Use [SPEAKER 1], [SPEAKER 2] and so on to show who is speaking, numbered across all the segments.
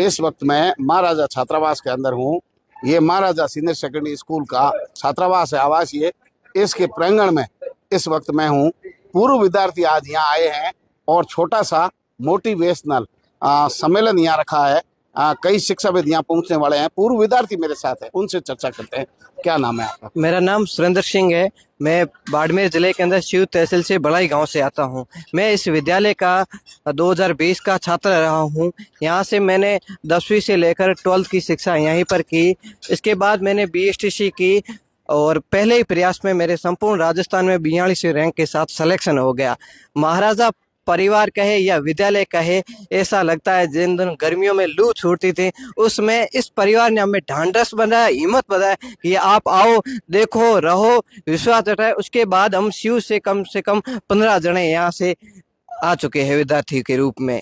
[SPEAKER 1] इस वक्त मैं महाराजा छात्रावास के अंदर हूँ। ये महाराजा सीनियर सेकेंडरी स्कूल का छात्रावास है, आवासीय। इसके प्रांगण में इस वक्त मैं हूँ। पूर्व विद्यार्थी आज यहाँ आए हैं और छोटा सा मोटिवेशनल सम्मेलन यहाँ रखा है। कई शिक्षाविद यहाँ पहुँचने वाले हैं। पूर्व विद्यार्थी मेरे साथ हैं, उनसे चर्चा करते हैं। क्या नाम है आपका?
[SPEAKER 2] मेरा नाम सुरेंद्र सिंह है। मैं बाड़मेर जिले के अंदर शिव तहसील से बड़ाई गांव से आता हूं। मैं इस विद्यालय का 2020 का छात्र रहा हूं। यहां से मैंने 10वीं से लेकर 12th की शिक्षा यहीं पर की। इसके बाद मैंने BSTC की और पहले ही प्रयास में मेरे संपूर्ण राजस्थान में 42 रैंक के साथ सिलेक्शन हो गया। महाराजा परिवार कहे या विद्यालय कहे, ऐसा लगता है जिन दिन गर्मियों में लू छूटती थी उसमें इस परिवार ने हमें ढांढस बनाया, हिम्मत बनाया कि आप आओ, देखो, रहो, विश्वास जताए। उसके बाद हम शिव से कम 15 जने यहाँ से आ चुके हैं विद्यार्थी के रूप में।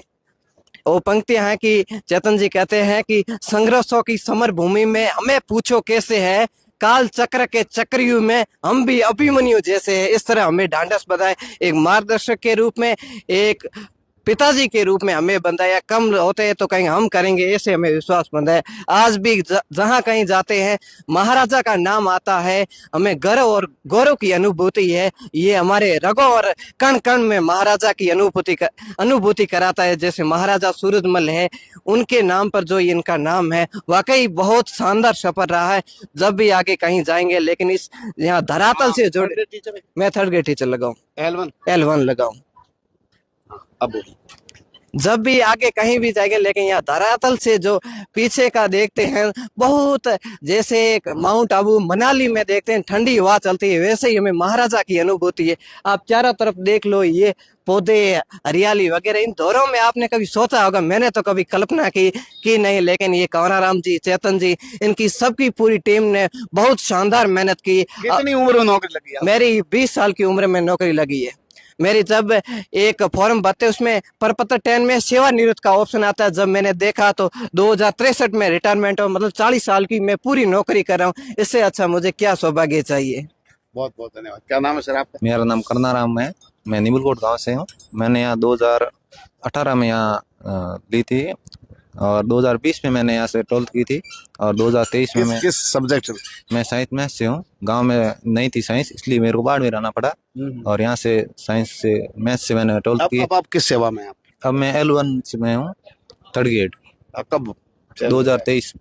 [SPEAKER 2] वो पंक्तियां हैं कि चेतन जी कहते हैं कि संघर्षों की समर भूमि में हमें पूछो कैसे है, काल चक्र के चक्रव्यूह में हम भी अभिमन्यु जैसे हैं। इस तरह हमें ढांढस बंधाए, एक मार्गदर्शक के रूप में, एक पिताजी के रूप में हमें बंधाया। कम होते हैं तो कहीं हम करेंगे, ऐसे हमें विश्वास बंधाया। आज भी जहां कहीं जाते हैं महाराजा का नाम आता है, हमें गर्व और गौरव की अनुभूति है। ये हमारे रगों और कण कण में महाराजा की अनुभूति कराता है। जैसे महाराजा सूरजमल है, उनके नाम पर जो इनका नाम है, वाकई बहुत शानदार सफर रहा है। जब भी आगे कहीं जाएंगे, लेकिन इस यहाँ धरातल से जुड़, मैं 3rd ग्रेड टीचर लगाऊं, L1 लगाऊं।
[SPEAKER 1] अब
[SPEAKER 2] जब भी आगे कहीं भी जाएंगे, लेकिन यहाँ धरातल से जो पीछे का देखते हैं, बहुत जैसे एक माउंट आबू मनाली में देखते हैं ठंडी हवा चलती है, वैसे ही हमें महाराजा की अनुभूति है। आप चारों तरफ देख लो, ये पौधे, हरियाली वगैरह, इन दौरों में आपने कभी सोचा होगा, मैंने तो कभी कल्पना की नहीं, लेकिन ये कंवराराम जी, चेतन जी, इनकी सबकी पूरी टीम ने बहुत शानदार मेहनत की।
[SPEAKER 1] कितनी उम्र में नौकरी लगी है?
[SPEAKER 2] मेरी 20 साल की उम्र में नौकरी लगी है। मेरी जब एक फॉर्म भरते उसमें प्रपत्र 10 में सेवानिवृत्त का ऑप्शन आता है, जब मैंने देखा तो 2063 में रिटायरमेंट हो, मतलब 40 साल की मैं पूरी नौकरी कर रहा हूँ। इससे अच्छा मुझे क्या सौभाग्य चाहिए।
[SPEAKER 1] बहुत बहुत धन्यवाद। क्या नाम है सर आपका?
[SPEAKER 3] मेरा नाम करनाराम है। मैं नीमुलकोट गांव से हूँ। मैंने यहाँ 2018 में यहाँ ली थी और 2020 में मैंने यहाँ से 12th की थी और 2023 में मैं
[SPEAKER 1] किस सब्जेक्ट?
[SPEAKER 3] मैं साइंस मैथ से हूँ। गांव में नहीं थी साइंस, इसलिए मेरे को बाड़मेर आना पड़ा और यहाँ से साइंस से मैथ से मैंने 12th की।
[SPEAKER 1] अब आप किस सेवा में?
[SPEAKER 3] अब मैं L1 से मैं हूँ, 3rd ग्रेड।
[SPEAKER 1] कब?
[SPEAKER 3] 2023।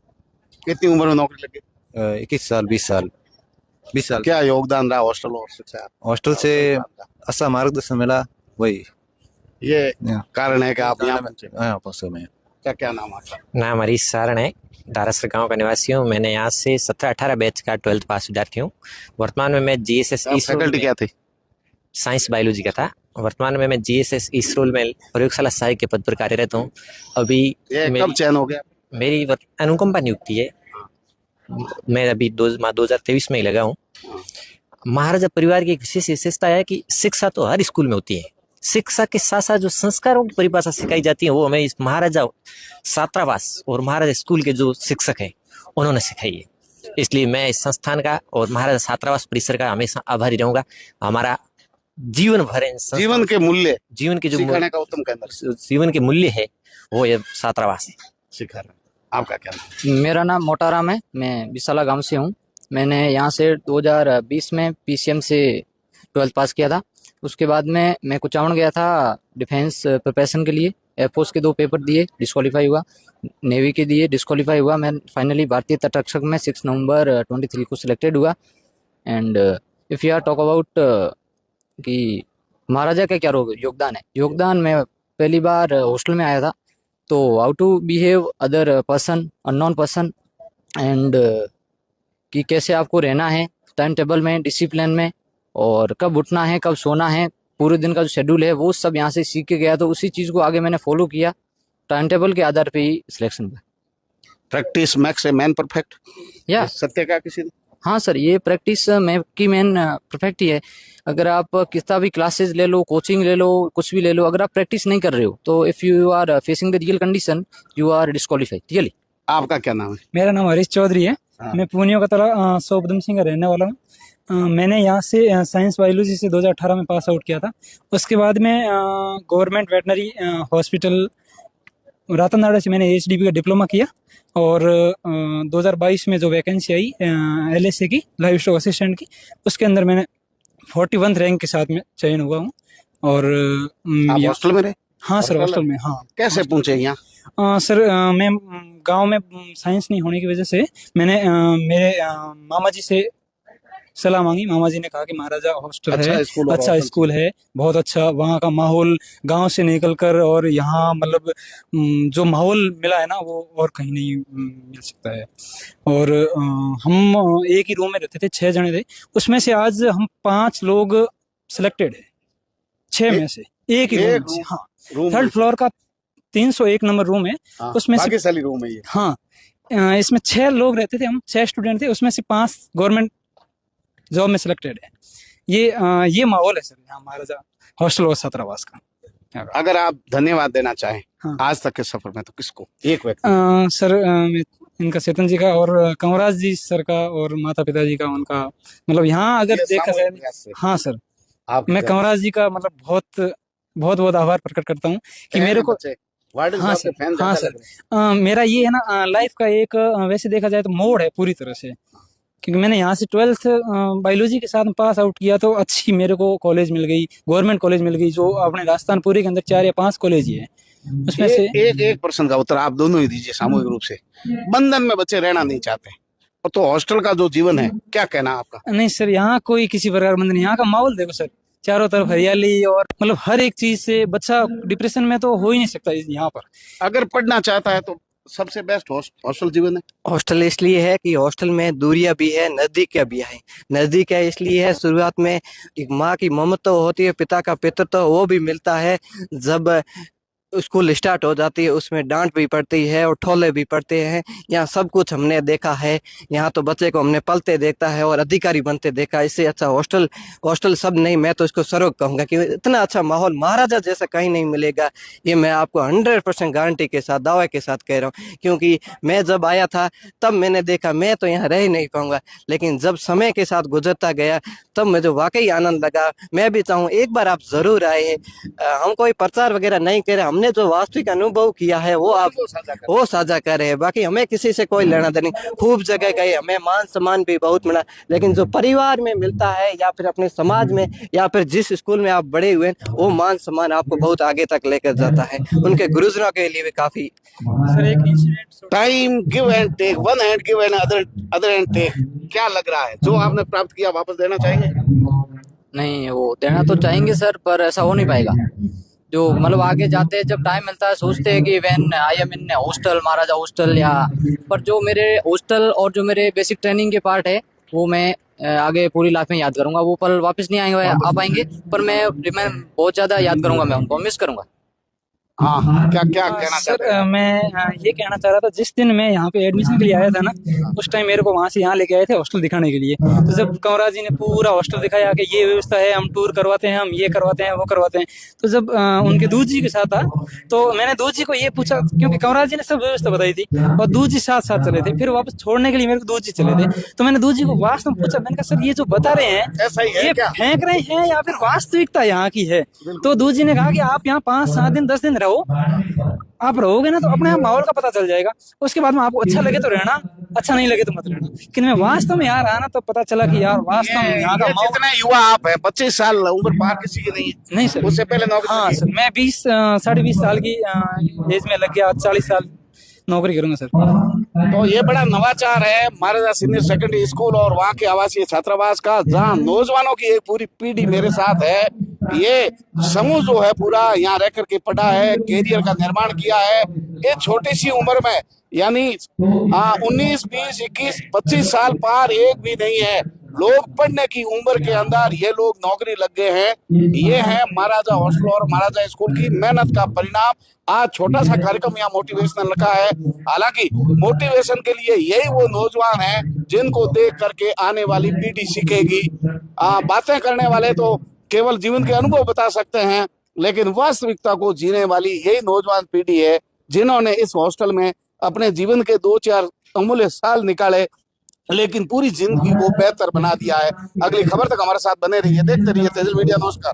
[SPEAKER 1] कितनी उम्र में नौकरी लगी?
[SPEAKER 3] 21 साल, 20 साल।
[SPEAKER 1] क्या योगदान रहा हॉस्टल और शिक्षा?
[SPEAKER 3] हॉस्टल से अच्छा मार्गदर्शन मिला, वही
[SPEAKER 1] ये कारण है कि आप यहाँ पहुंचे।
[SPEAKER 3] में।
[SPEAKER 1] क्या नाम आपका?
[SPEAKER 4] नाम हरीश सारण है, दारासर गांव का निवासी हूँ। मैंने यहाँ से 17-18 बैच का 12th पास विद्यार्थी हूँ। वर्तमान में मैं GSS
[SPEAKER 1] फैकल्टी क्या थी?
[SPEAKER 4] साइंस बायोलॉजी का था। वर्तमान में मैं GSS इसरोल में प्रयोगशाला सहायक के पद पर कार्यरत हूँ। अभी
[SPEAKER 1] कब चयन हो गया?
[SPEAKER 4] मेरी अनुकंपा नियुक्ति है। मैं अभी 2023 में ही लगा हूँ। महाराजा परिवार की एक विशेष विशेषता है कि शिक्षा तो हर स्कूल में होती है, शिक्षा के साथ साथ जो संस्कारों की परिभाषा सिखाई जाती है वो हमें इस महाराजा छात्रावास और महाराजा स्कूल के जो शिक्षक हैं उन्होंने सिखाई है। इसलिए मैं इस संस्थान का और महाराजा छात्रावास परिसर का हमेशा आभारी रहूंगा। हमारा जीवन भर
[SPEAKER 1] जीवन के मूल्य,
[SPEAKER 4] जीवन के जो
[SPEAKER 1] सिखाने का उत्तम केंद्र,
[SPEAKER 4] जीवन के मूल्य है वो ये छात्रावास है
[SPEAKER 1] सिखा रहा है। आपका क्या नाम?
[SPEAKER 5] मेरा नाम मोटाराम है। मैं बिसाला गांव से हूँ। मैंने यहाँ से 2020 में PCM से 12th पास किया था। उसके बाद में मैं कुचामण गया था डिफेंस प्रिपरेशन के लिए। एयरफोर्स के 2 पेपर दिए, डिस्क्वालीफाई हुआ। नेवी के दिए, डिस्क्वालीफाई हुआ। मैं फाइनली भारतीय तटरक्षक में 6 नवंबर 23 को सिलेक्टेड हुआ। And if you are talk about कि महाराजा का क्या योगदान, मैं पहली बार हॉस्टल में आया था, तो how to behave other person, unknown person, and कि कैसे आपको रहना है टाइम टेबल में, डिसिप्लिन में, और कब उठना है, कब सोना है, पूरे दिन का जो शेड्यूल है वो सब यहाँ से सीख के गया। तो उसी चीज़ को आगे मैंने फॉलो किया। टाइम टेबल के आधार पे ही सिलेक्शन हुआ।
[SPEAKER 1] Practice max a man perfect,
[SPEAKER 5] या
[SPEAKER 1] सत्य का किसी ने?
[SPEAKER 5] हाँ सर, ये प्रैक्टिस की मैन परफेक्ट ही है। अगर आप कितना भी क्लासेस ले लो, कोचिंग ले लो, कुछ भी ले लो, अगर आप प्रैक्टिस नहीं कर रहे हो तो if you are facing the real condition, you are disqualified really.
[SPEAKER 1] आपका क्या नाम है?
[SPEAKER 6] मेरा नाम हरीश चौधरी है। मैं पूनिया का तला सोबदम सिंह का रहने वाला हूँ। मैंने यहाँ से साइंस बायोलॉजी से 2018 में पास आउट किया था। उसके बाद में गवर्नमेंट वेटनरी हॉस्पिटल रातननाडा से मैंने एचडीपी का डिप्लोमा किया और 2022 में जो वैकेंसी आई एलएसए की लाइव स्टॉक असिस्टेंट की, उसके अंदर मैंने 41 रैंक के साथ में चयन हुआ हूँ। और
[SPEAKER 1] आप हॉस्टल में रहे?
[SPEAKER 6] हाँ सर, हॉस्टल में। हाँ
[SPEAKER 1] कैसे पहुंचे यहाँ?
[SPEAKER 6] सर मैं गांव में साइंस नहीं होने की वजह से मैंने मेरे मामा जी से सलाह मांगी। मामा जी ने कहा कि महाराजा हॉस्टल
[SPEAKER 1] अच्छा
[SPEAKER 6] है,
[SPEAKER 1] स्कूल और
[SPEAKER 6] अच्छा
[SPEAKER 1] हॉस्टल
[SPEAKER 6] स्कूल है, बहुत अच्छा वहाँ का माहौल, गांव से निकलकर और यहाँ मतलब जो माहौल मिला है ना वो और कहीं नहीं मिल सकता है। और हम एक ही रूम में रहते थे, 6 जने थे, उसमें से आज हम 5 लोग सिलेक्टेड है, 6 में से एक ही रूम से। हाँ,
[SPEAKER 1] रूम
[SPEAKER 6] 3rd फ्लोर का 301 नंबर रूम है,
[SPEAKER 1] हाँ,
[SPEAKER 6] उसमें से
[SPEAKER 1] भाग्यशाली रूम है ये।
[SPEAKER 6] हाँ इसमें 6 लोग रहते थे, हम 6 स्टूडेंट थे, उसमें से 5 गवर्नमेंट जॉब में सिलेक्टेड है। ये माहौल है सर यहाँ महाराजा हॉस्टल और छात्रावास का।
[SPEAKER 1] अगर आप धन्यवाद देना चाहें
[SPEAKER 6] हाँ।
[SPEAKER 1] आज तक के सफर में तो किसको? एक व्यक्ति।
[SPEAKER 6] सर मैं इनका चेतन जी का और कंवराज जी सर का और माता पिता जी का, उनका मतलब यहाँ अगर देखा जाए। हाँ सर, मैं कंवराज जी का मतलब बहुत बहुत बहुत आभार प्रकट करता हूँ कि मेरे को। हाँ सर, हाँ सर, मेरा ये है ना लाइफ का एक वैसे देखा जाए तो मोड़ है पूरी तरह से, क्योंकि मैंने यहाँ से 12th बायोलॉजी के साथ पास आउट किया तो अच्छी मेरे को कॉलेज मिल गई, गवर्नमेंट कॉलेज मिल गई, जो अपने राजस्थान पूरे के अंदर 4 या 5 कॉलेज ही है। उसमें से
[SPEAKER 1] एक प्रश्न का उत्तर आप दोनों ही दीजिए सामूहिक रूप से। बंधन में बच्चे रहना नहीं चाहते और तो हॉस्टल का जो जीवन है, क्या कहना आपका?
[SPEAKER 6] नहीं सर, यहाँ कोई किसी प्रकार बंधन नहीं, यहाँ का माहौल देखो सर, चारों तरफ हरियाली और मतलब हर एक चीज से बच्चा डिप्रेशन में तो हो ही नहीं सकता यहाँ पर।
[SPEAKER 1] अगर पढ़ना चाहता है तो सबसे बेस्ट हॉस्टल जीवन है।
[SPEAKER 2] हॉस्टल इसलिए है कि हॉस्टल में दूरियां भी है, नजदीक भी है। नजदीक है इसलिए है, शुरुआत में एक माँ की ममता होती है, पिता का पितृत्व वो भी मिलता है। जब स्कूल स्टार्ट हो जाती है उसमें डांट भी पड़ती है और ठोले भी पड़ते हैं। यहाँ सब कुछ हमने देखा है, यहाँ तो बच्चे को हमने पलते देखता है और अधिकारी बनते देखा है। इससे अच्छा हॉस्टल सब नहीं, मैं तो इसको सर्व कहूँगा कि इतना अच्छा माहौल महाराजा जैसा कहीं नहीं मिलेगा। ये मैं आपको 100% गारंटी के साथ, दावे के साथ कह रहा हूँ, क्योंकि मैं जब आया था तब मैंने देखा मैं तो यहाँ रह ही नहीं पाऊंगा, लेकिन जब समय के साथ गुजरता गया तब मुझे वाकई आनंद लगा। मैं भी चाहूँ एक बार आप जरूर आए। हम कोई प्रचार वगैरह नहीं कर रहे, हमने जो वास्तविक अनुभव किया है वो आप वो साझा कर रहे हैं। बाकी हमें किसी से कोई लेना देना नहीं। खूब जगह गए, हमें मान सम्मान भी बहुत मिला, लेकिन जो परिवार में मिलता है या फिर अपने समाज में या फिर जिस स्कूल में आप बड़े हुए हैं, वो मान सम्मान आपको बहुत आगे तक लेकर जाता है। उनके गुरुजनों के लिए भी काफी।
[SPEAKER 6] सर एक incident,
[SPEAKER 1] time give and take, one hand give and other hand take, क्या लग रहा है जो आपने प्राप्त किया वापस देना चाहेंगे?
[SPEAKER 5] नहीं, वो देना तो चाहेंगे सर, पर ऐसा हो नहीं पाएगा। जो मतलब आगे जाते हैं जब टाइम मिलता है सोचते हैं कि when I am in hostel, Maharaja hostel, या पर जो मेरे हॉस्टल और जो मेरे बेसिक ट्रेनिंग के पार्ट है वो मैं आगे पूरी लाइफ में याद करूंगा। वो पल वापस नहीं आएंगे, आ पाएंगे, पर मैं बहुत ज्यादा याद करूंगा, मैं उनको मिस करूंगा।
[SPEAKER 1] हाँ, क्या क्या कहना चाहते हैं?
[SPEAKER 6] सर मैं ये कहना चाह रहा था, जिस दिन मैं यहाँ पे एडमिशन के लिए आया था ना, उस टाइम मेरे को वहाँ से यहाँ लेके आए थे हॉस्टल दिखाने के लिए। तो जब कंवराज जी ने पूरा हॉस्टल दिखाया कि ये व्यवस्था है, हम टूर करवाते हैं, हम ये करवाते हैं, वो करवाते हैं, तो जब उनके दूध जी के साथ था तो मैंने दूध जी को ये पूछा, क्योंकि कंवराज जी ने सब व्यवस्था बताई थी और दूध जी साथ साथ चले थे। फिर वापस छोड़ने के लिए मेरे को दूध जी चले थे, तो मैंने दूध जी को वास्तव में पूछा, मैंने कहा सर ये जो बता रहे हैं
[SPEAKER 1] ऐसा ही है
[SPEAKER 6] ये
[SPEAKER 1] क्या?
[SPEAKER 6] फेंक रहे हैं या फिर वास्तविकता यहाँ की है? तो दूध जी ने कहा कि आप यहाँ 5, 7 दिन, 10 दिन रहो, आप रहोगे ना तो अपने आप माहौल का पता चल जाएगा। उसके बाद में आपको अच्छा लगे तो रहना, अच्छा नहीं लगे तो मत रहना। लेकिन मैं वास्तव में यहाँ रहा ना तो पता चला कि यार वास्तव में यहाँ का माहौल।
[SPEAKER 1] जितने युवा आप हैं, 25 साल उम्र पार किसी की नहीं है।
[SPEAKER 6] नहीं सर,
[SPEAKER 1] उससे पहले नौकरी
[SPEAKER 6] हाँ
[SPEAKER 1] लगी।
[SPEAKER 6] सर, मैं 20 साढ़े 20 साल की एज में लग गया, 40 साल नौकरी करूंगा सर।
[SPEAKER 1] तो ये बड़ा नवाचार है महाराजा सीनियर सेकेंडरी स्कूल और वहाँ के आवासीय छात्रावास का, जहाँ नौजवानों की एक पूरी पीढ़ी मेरे साथ है। ये समूह जो है पूरा यहाँ रह करके पढ़ा है, कैरियर का निर्माण किया है। ये छोटी सी उम्र में, यानी 19, 20, 21, 25 साल पार एक भी नहीं है, लोग पढ़ने की उम्र के अंदर ये लोग नौकरी लग गए हैं। ये है महाराजा हॉस्टल और महाराजा स्कूल की मेहनत का परिणाम। आज छोटा सा कार्यक्रम यहाँ मोटिवेशनल रखा है, हालांकि मोटिवेशन के लिए यही वो नौजवान हैं जिनको देख करके आने वाली पीढ़ी सीखेगी। बातें करने वाले तो केवल जीवन के अनुभव बता सकते हैं, लेकिन वास्तविकता को जीने वाली यही नौजवान पीढ़ी है जिन्होंने इस हॉस्टल में अपने जीवन के 2-4 अमूल्य साल निकाले, लेकिन पूरी जिंदगी को बेहतर बना दिया है। अगली खबर तक हमारे साथ बने रहिए, देखते रहिए तेजल मीडिया। नमस्कार।